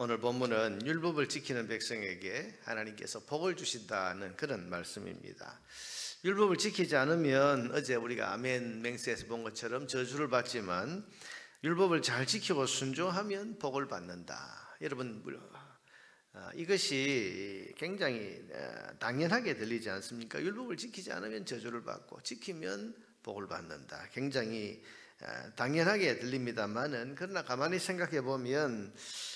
오늘 본문은 율법을 지키는 백성에게 하나님께서 복을 주신다는 그런 말씀입니다. 율법을 지키지 않으면 어제 우리가 아멘 맹세에서 본 것처럼 저주를 받지만 율법을 잘 지키고 순종하면 복을 받는다. 여러분, 이것이 굉장히 당연하게 들리지 않습니까? 율법을 지키지 않으면 저주를 받고 지키면 복을 받는다. 굉장히 당연하게 들립니다만은, 그러나 가만히 생각해 보면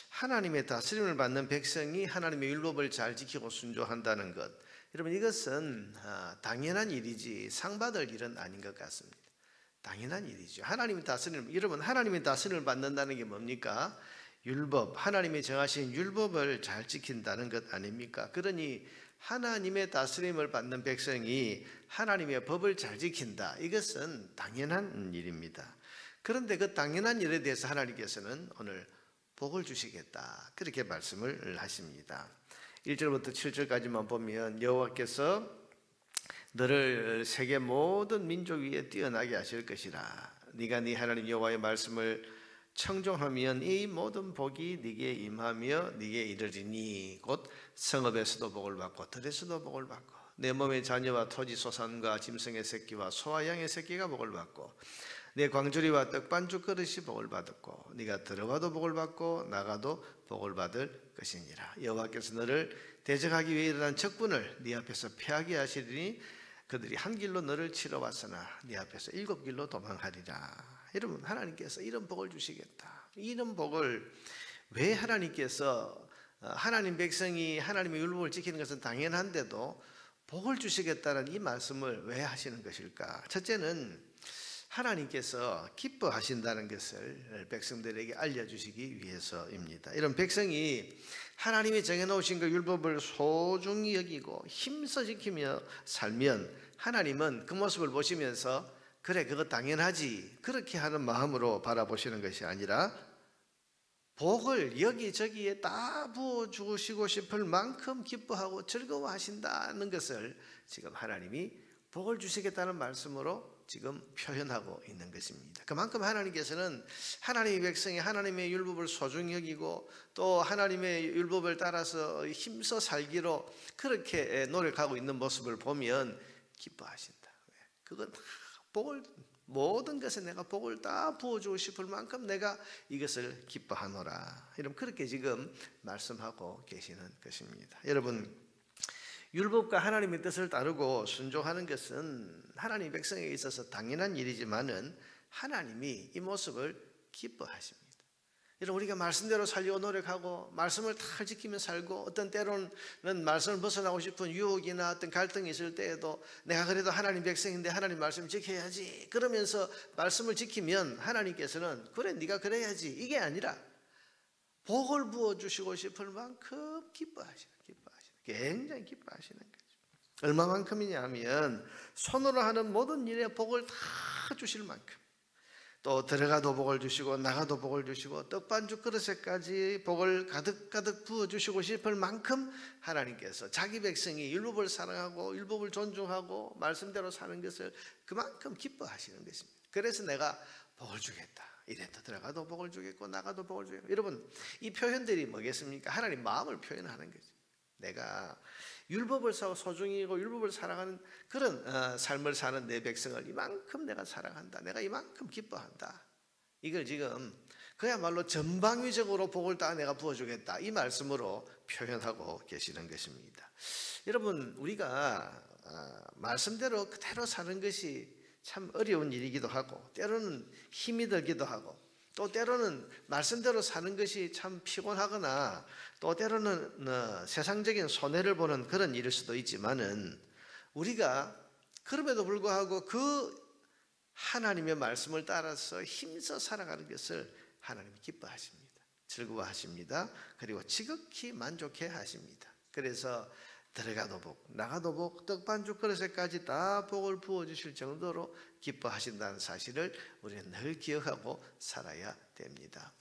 하나님의 다스림을 받는 백성이 하나님의 율법을 잘 지키고 순종한다는 것, 여러분, 이것은 당연한 일이지 상받을 일은 아닌 것 같습니다. 당연한 일이죠. 하나님의 다스림, 여러분, 하나님의 다스림을 받는다는 게 뭡니까? 율법, 하나님이 정하신 율법을 잘 지킨다는 것 아닙니까? 그러니 하나님의 다스림을 받는 백성이 하나님의 법을 잘 지킨다, 이것은 당연한 일입니다. 그런데 그 당연한 일에 대해서 하나님께서는 오늘 복을 주시겠다, 그렇게 말씀을 하십니다. 1절부터 7절까지만 보면 여호와께서 너를 세계 모든 민족 위에 뛰어나게 하실 것이라. 네가 네 하나님 여호와의 말씀을 청종하면 이 모든 복이 네게 임하며 네게 이르리니 곧 성읍에서도 복을 받고 들에서도 복을 받고 내 몸의 자녀와 토지 소산과 짐승의 새끼와 소와 양의 새끼가 복을 받고 내 광주리와 떡반죽 그릇이 복을 받았고 네가 들어가도 복을 받고 나가도 복을 받을 것이니라. 여호와께서 너를 대적하기 위해 일어난 적군을 네 앞에서 패하게 하시리니 그들이 한 길로 너를 치러 왔으나 네 앞에서 7길로 도망하리라. 여러분, 하나님께서 이런 복을 주시겠다. 이런 복을 왜 하나님께서, 하나님 백성이 하나님의 율법을 지키는 것은 당연한데도 복을 주시겠다는 이 말씀을 왜 하시는 것일까? 첫째는 하나님께서 기뻐하신다는 것을 백성들에게 알려주시기 위해서입니다. 이런 백성이 하나님이 정해놓으신 그 율법을 소중히 여기고 힘써 지키며 살면 하나님은 그 모습을 보시면서 그래, 그거 당연하지, 그렇게 하는 마음으로 바라보시는 것이 아니라 복을 여기저기에 다 부어주시고 싶을 만큼 기뻐하고 즐거워하신다는 것을 지금 하나님이 복을 주시겠다는 말씀으로 지금 표현하고 있는 것입니다. 그만큼 하나님께서는 하나님의 백성이 하나님의 율법을 소중히 여기고 또 하나님의 율법을 따라서 힘써 살기로 그렇게 노력하고 있는 모습을 보면 기뻐하신다. 그건 복을, 모든 것에 내가 복을 다 부어주고 싶을 만큼 내가 이것을 기뻐하노라. 여러분, 그렇게 지금 말씀하고 계시는 것입니다. 여러분, 율법과 하나님의 뜻을 따르고 순종하는 것은 하나님 백성에게 있어서 당연한 일이지만은 하나님이 이 모습을 기뻐하십니다. 여러분, 우리가 말씀대로 살려고 노력하고 말씀을 다 지키며 살고 어떤 때로는 말씀을 벗어나고 싶은 유혹이나 어떤 갈등이 있을 때에도 내가 그래도 하나님 백성인데 하나님 말씀 지켜야지 그러면서 말씀을 지키면 하나님께서는 그래, 네가 그래야지, 이게 아니라 복을 부어주시고 싶을 만큼 기뻐하시는, 굉장히 기뻐하시는 거죠. 얼마만큼이냐 하면 손으로 하는 모든 일에 복을 다 주실 만큼, 또 들어가도 복을 주시고 나가도 복을 주시고 떡반죽 그릇에까지 복을 가득가득 부어주시고 싶을 만큼 하나님께서 자기 백성이 율법을 사랑하고 율법을 존중하고 말씀대로 사는 것을 그만큼 기뻐하시는 것입니다. 그래서 내가 복을 주겠다, 이래도 들어가도 복을 주겠고 나가도 복을 주겠고. 여러분, 이 표현들이 뭐겠습니까? 하나님 마음을 표현하는 거죠. 내가 율법을 소중히 여기고 율법을 사랑하는 그런 삶을 사는 내 백성을 이만큼 내가 사랑한다, 내가 이만큼 기뻐한다, 이걸 지금 그야말로 전방위적으로 복을 다 내가 부어주겠다, 이 말씀으로 표현하고 계시는 것입니다. 여러분, 우리가 말씀대로 그대로 사는 것이 참 어려운 일이기도 하고 때로는 힘이 들기도 하고 또 때로는 말씀대로 사는 것이 참 피곤하거나 또 때로는 세상적인 손해를 보는 그런 일일 수도 있지만은 우리가 그럼에도 불구하고 그 하나님의 말씀을 따라서 힘써 살아가는 것을 하나님이 기뻐하십니다. 즐거워하십니다. 그리고 지극히 만족해 하십니다. 그래서 들어가도 복, 나가도 복, 떡반죽 그릇에까지 다 복을 부어주실 정도로 기뻐하신다는 사실을 우리는 늘 기억하고 살아야 됩니다.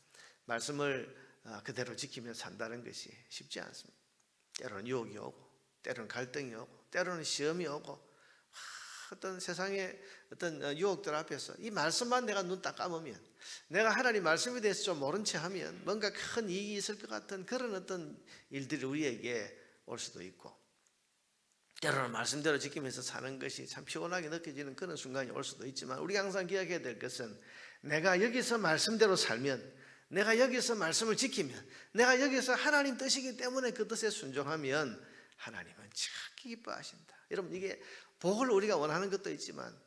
말씀을 그대로 지키며 산다는 것이 쉽지 않습니다. 때로는 유혹이 오고 때로는 갈등이 오고 때로는 시험이 오고 어떤 세상의 어떤 유혹들 앞에서 이 말씀만 내가 눈 딱 감으면, 내가 하나님 말씀에 대해서 좀 모른 채 하면 뭔가 큰 이익이 있을 것 같은 그런 어떤 일들이 우리에게 올 수도 있고, 때로는 말씀대로 지키면서 사는 것이 참 피곤하게 느껴지는 그런 순간이 올 수도 있지만, 우리가 항상 기억해야 될 것은 내가 여기서 말씀대로 살면, 내가 여기서 말씀을 지키면, 내가 여기서 하나님 뜻이기 때문에 그 뜻에 순종하면 하나님은 지극히 기뻐하신다. 여러분, 이게 복을 우리가 원하는 것도 있지만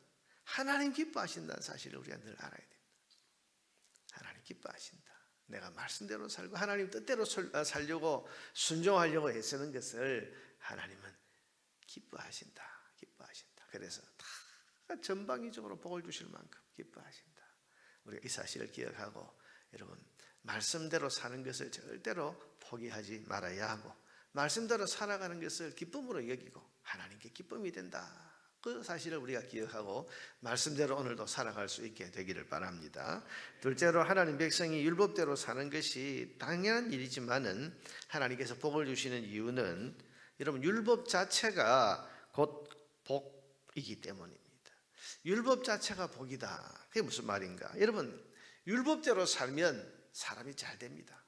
하나님 기뻐하신다는 사실을 우리가 늘 알아야 됩니다. 하나님 기뻐하신다. 내가 말씀대로 살고 하나님 뜻대로 살려고 순종하려고 애쓰는 것을 하나님은 기뻐하신다. 기뻐하신다. 그래서 다 전방위적으로 복을 주실 만큼 기뻐하신다. 우리가 이 사실을 기억하고, 여러분, 말씀대로 사는 것을 절대로 포기하지 말아야 하고, 말씀대로 살아가는 것을 기쁨으로 여기고 하나님께 기쁨이 된다. 그 사실을 우리가 기억하고 말씀대로 오늘도 살아갈 수 있게 되기를 바랍니다. 둘째로, 하나님 백성이 율법대로 사는 것이 당연한 일이지만은 하나님께서 복을 주시는 이유는, 여러분, 율법 자체가 곧 복이기 때문입니다. 율법 자체가 복이다. 그게 무슨 말인가? 여러분, 율법대로 살면 사람이 잘 됩니다.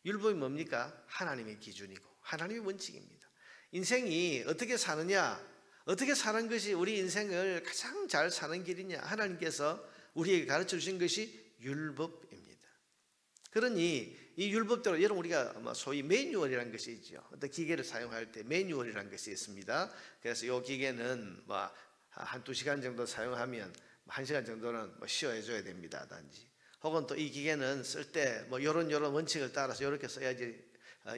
율법이 뭡니까? 하나님의 기준이고 하나님의 원칙입니다. 인생이 어떻게 사느냐, 어떻게 사는 것이 우리 인생을 가장 잘 사는 길이냐, 하나님께서 우리에게 가르쳐 주신 것이 율법입니다. 그러니 이 율법대로, 여러분, 우리가 소위 매뉴얼이라는 것이 있죠. 어떤 기계를 사용할 때 매뉴얼이라는 것이 있습니다. 그래서 이 기계는 한두 시간 정도 사용하면 1시간 정도는 쉬어야 줘야 됩니다. 단지. 혹은 또 이 기계는 쓸 때 요런 원칙을 따라서 이렇게 써야지,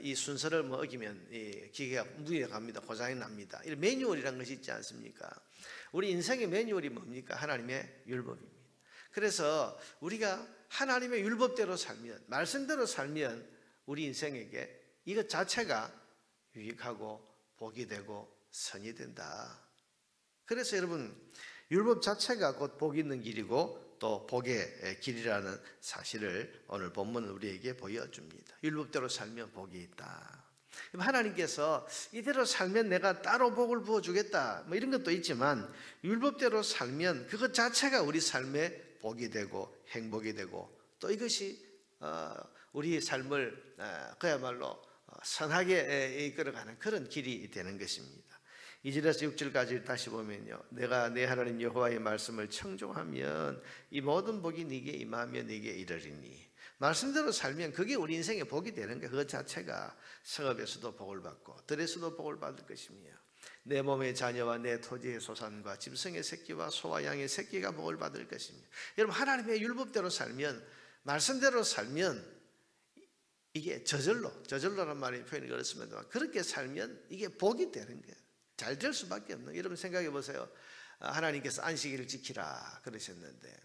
이 순서를 어기면 이 기계가 무리가 갑니다. 고장이 납니다. 이런 매뉴얼이라는 것이 있지 않습니까? 우리 인생의 매뉴얼이 뭡니까? 하나님의 율법입니다. 그래서 우리가 하나님의 율법대로 살면, 말씀대로 살면 우리 인생에게 이것 자체가 유익하고 복이 되고 선이 된다. 그래서 여러분, 율법 자체가 곧 복이 있는 길이고 또 복의 길이라는 사실을 오늘 본문은 우리에게 보여줍니다. 율법대로 살면 복이 있다. 하나님께서 이대로 살면 내가 따로 복을 부어주겠다, 이런 것도 있지만, 율법대로 살면 그것 자체가 우리 삶에 복이 되고 행복이 되고, 또 이것이 우리 삶을 그야말로 선하게 이끌어가는 그런 길이 되는 것입니다. 2절에서 6절까지 다시 보면요, 내가 내 하나님 여호와의 말씀을 청종하면 이 모든 복이 네게 임하며 네게 이르리니. 말씀대로 살면 그게 우리 인생의 복이 되는 거예요. 그것 자체가 성읍에서도 복을 받고 들에서도 복을 받을 것이며, 내 몸의 자녀와 내 토지의 소산과 짐승의 새끼와 소와 양의 새끼가 복을 받을 것이며. 여러분, 하나님의 율법대로 살면, 말씀대로 살면 이게 저절로란 말이 표현이 그렇습니다만, 그렇게 살면 이게 복이 되는 거예요. 잘 될 수밖에 없는. 여러분, 생각해 보세요. 하나님께서 안식일을 지키라 그러셨는데,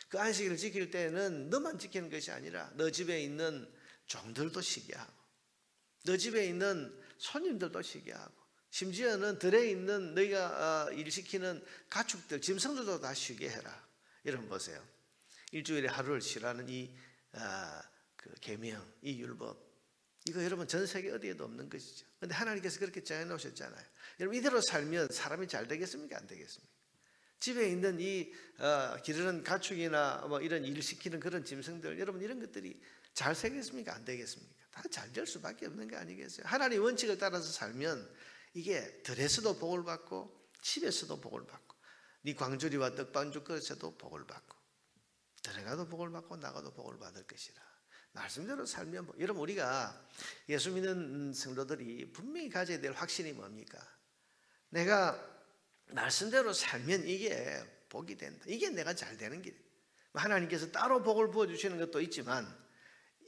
그 안식일을 지킬 때는 너만 지키는 것이 아니라 너 집에 있는 종들도 쉬게 하고, 너 집에 있는 손님들도 쉬게 하고, 심지어는 들에 있는 너희가 일시키는 가축들, 짐승들도 다 쉬게 해라. 여러분 보세요. 일주일에 하루를 쉬라는 그 계명, 이 율법, 이거 여러분 전 세계 어디에도 없는 것이죠. 그런데 하나님께서 그렇게 정해 놓으셨잖아요. 여러분, 이대로 살면 사람이 잘 되겠습니까? 안 되겠습니까? 집에 있는 이 기르는 가축이나 이런 일 시키는 그런 짐승들, 여러분, 이런 것들이 잘 되겠습니까? 안 되겠습니까? 다 잘 될 수밖에 없는 거 아니겠어요? 하나님의 원칙을 따라서 살면 이게 들에서도 복을 받고 집에서도 복을 받고, 네 광주리와 떡반죽 그릇에도 복을 받고, 들어가도 복을 받고 나가도 복을 받을 것이라. 말씀대로 살면 여러분, 우리가 예수 믿는 성도들이 분명히 가져야 될 확신이 뭡니까? 내가 말씀대로 살면 이게 복이 된다. 이게 내가 잘 되는 길. 하나님께서 따로 복을 부어주시는 것도 있지만,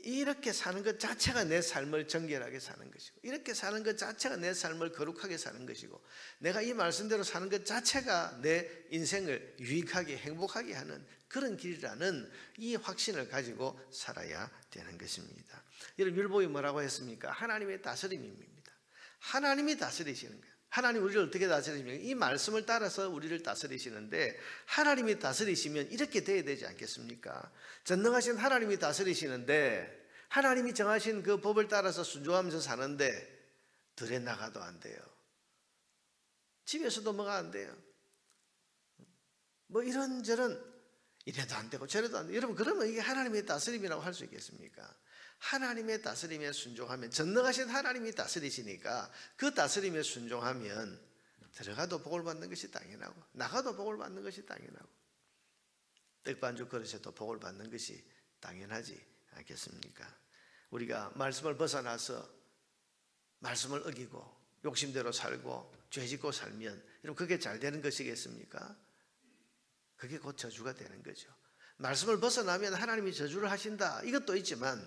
이렇게 사는 것 자체가 내 삶을 정결하게 사는 것이고, 이렇게 사는 것 자체가 내 삶을 거룩하게 사는 것이고, 내가 이 말씀대로 사는 것 자체가 내 인생을 유익하게 행복하게 하는 그런 길이라는 이 확신을 가지고 살아야 되는 것입니다. 여러분, 율법이 뭐라고 했습니까? 하나님의 다스림입니다. 하나님이 다스리시는 거예요. 하나님 우리를 어떻게 다스리십니까? 이 말씀을 따라서 우리를 다스리시는데, 하나님이 다스리시면 이렇게 돼야 되지 않겠습니까? 전능하신 하나님이 다스리시는데, 하나님이 정하신 그 법을 따라서 순종하면서 사는데 들에 나가도 안 돼요. 집에서도 뭐가 안 돼요. 뭐 이런저런 이래도 안 되고 저래도 안 되고. 여러분 그러면 이게 하나님의 다스림이라고 할 수 있겠습니까? 하나님의 다스림에 순종하면, 전능하신 하나님이 다스리시니까 그 다스림에 순종하면 들어가도 복을 받는 것이 당연하고 나가도 복을 받는 것이 당연하고 떡반죽 그릇에도 복을 받는 것이 당연하지 않겠습니까? 우리가 말씀을 벗어나서 말씀을 어기고 욕심대로 살고 죄짓고 살면 여러분 그게 잘 되는 것이겠습니까? 그게 곧 저주가 되는 거죠. 말씀을 벗어나면 하나님이 저주를 하신다, 이것도 있지만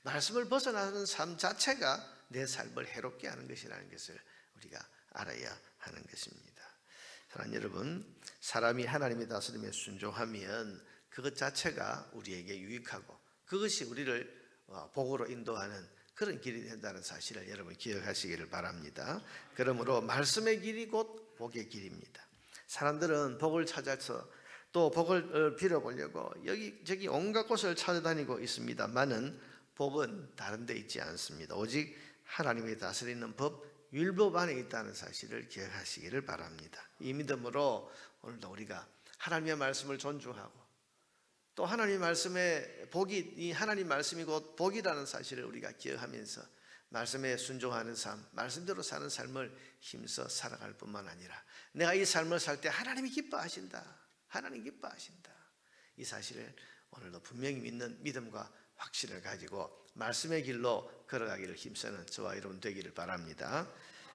말씀을 벗어나는 삶 자체가 내 삶을 해롭게 하는 것이라는 것을 우리가 알아야 하는 것입니다. 사랑하는 여러분, 사람이 하나님의 다스림에 순종하면 그것 자체가 우리에게 유익하고 그것이 우리를 복으로 인도하는 그런 길이 된다는 사실을 여러분 기억하시기를 바랍니다. 그러므로 말씀의 길이 곧 복의 길입니다. 사람들은 복을 찾아서 또 복을 빌어보려고 여기저기 온갖 곳을 찾아다니고 있습니다만은 복은 다른 데 있지 않습니다. 오직 하나님이 다스리는 법, 율법 안에 있다는 사실을 기억하시기를 바랍니다. 이 믿음으로 오늘도 우리가 하나님의 말씀을 존중하고 또 하나님의 말씀에 복이, 이 하나님 말씀이 곧 복이라는 사실을 우리가 기억하면서 말씀에 순종하는 삶, 말씀대로 사는 삶을 힘써 살아갈 뿐만 아니라 내가 이 삶을 살 때 하나님이 기뻐하신다, 하나님 기뻐하신다, 이 사실을 오늘도 분명히 믿는 믿음과 확신을 가지고 말씀의 길로 걸어가기를 힘쓰는 저와 여러분 되기를 바랍니다.